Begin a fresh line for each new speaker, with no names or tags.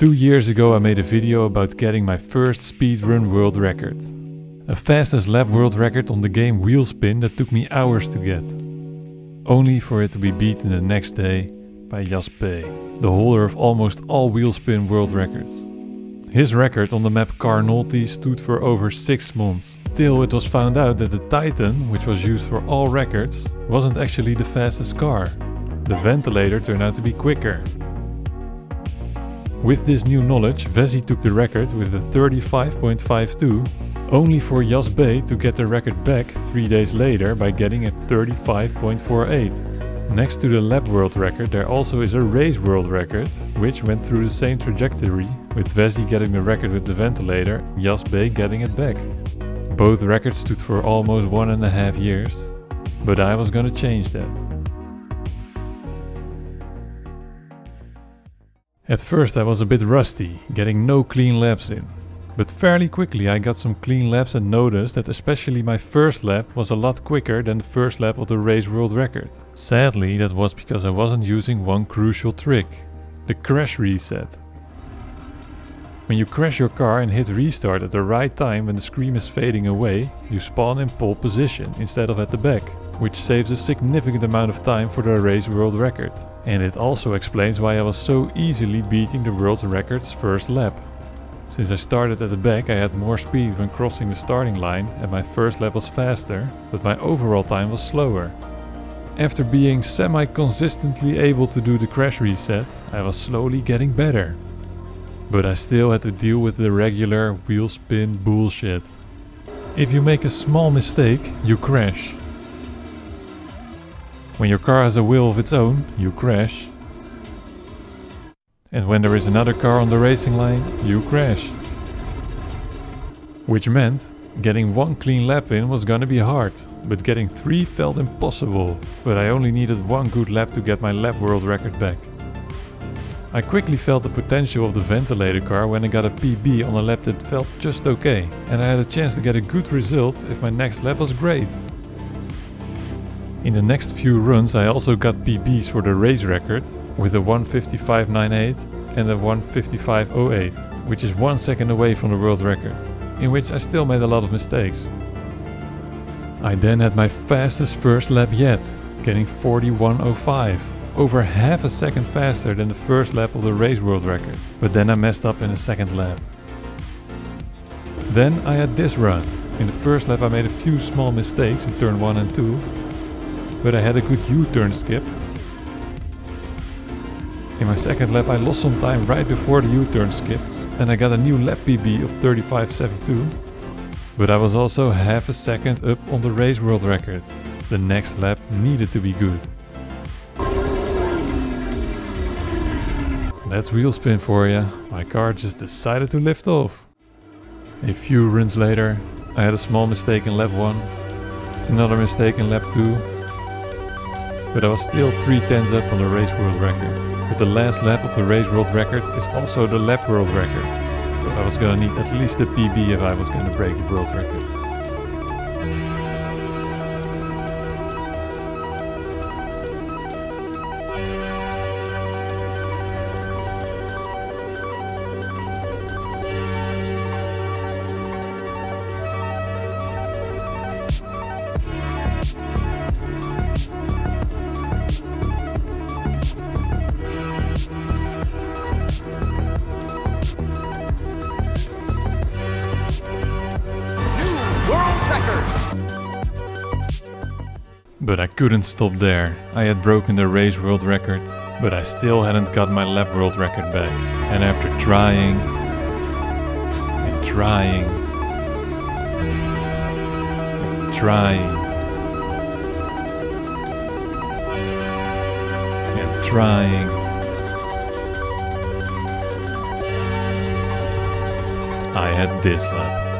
2 years ago I made a video about getting my first speedrun world record. A fastest lap world record on the game Wheelspin that took me hours to get. Only for it to be beaten the next day by Jaspe, the holder of almost all Wheelspin world records. His record on the map Carnolti stood for over 6 months, till it was found out that the Titan, which was used for all records, wasn't actually the fastest car. The Ventilator turned out to be quicker. With this new knowledge, Vezi took the record with a 35.52, only for Jaspe to get the record back 3 days later by getting a 35.48. Next to the lap world record there also is a race world record, which went through the same trajectory, with Vezi getting the record with the Ventilator, Jaspe getting it back. Both records stood for almost 1.5 years, but I was gonna change that. At first I was a bit rusty, getting no clean laps in. But fairly quickly I got some clean laps and noticed that especially my first lap was a lot quicker than the first lap of the race world record. Sadly, that was because I wasn't using one crucial trick: the crash reset. When you crash your car and hit restart at the right time when the screen is fading away, you spawn in pole position instead of at the back, which saves a significant amount of time for the race world record. And it also explains why I was so easily beating the world record's first lap. Since I started at the back, I had more speed when crossing the starting line and my first lap was faster, but my overall time was slower. After being semi-consistently able to do the crash reset, I was slowly getting better. But I still had to deal with the regular Wheelspin bullshit. If you make a small mistake, you crash. When your car has a will of its own, you crash. And when there is another car on the racing line, you crash. Which meant getting one clean lap in was gonna be hard, but getting 3 felt impossible. But I only needed one good lap to get my lap world record back. I quickly felt the potential of the Ventilator car when I got a PB on a lap that felt just okay, and I had a chance to get a good result if my next lap was great. In the next few runs I also got PBs for the race record with a 1:55.98 and a 1:55.08, which is 1 second away from the world record, in which I still made a lot of mistakes. I then had my fastest first lap yet, getting 41.05, over half a second faster than the first lap of the race world record, but then I messed up in the second lap. Then I had this run. In the first lap I made a few small mistakes in turn 1 and 2, but I had a good U-turn skip. In my second lap I lost some time right before the U-turn skip, and I got a new lap PB of 35.72, but I was also half a second up on the race world record. The next lap needed to be good. That's Wheelspin for you. My car just decided to lift off. A few runs later, I had a small mistake in lap 1, another mistake in lap 2, but I was still 3/10 up on the race world record. But the last lap of the race world record is also the lap world record, so I was gonna need at least a PB if I was gonna break the world record. But I couldn't stop there. I had broken the race world record, but I still hadn't got my lap world record back. And after trying and trying and trying and trying, I had this lap.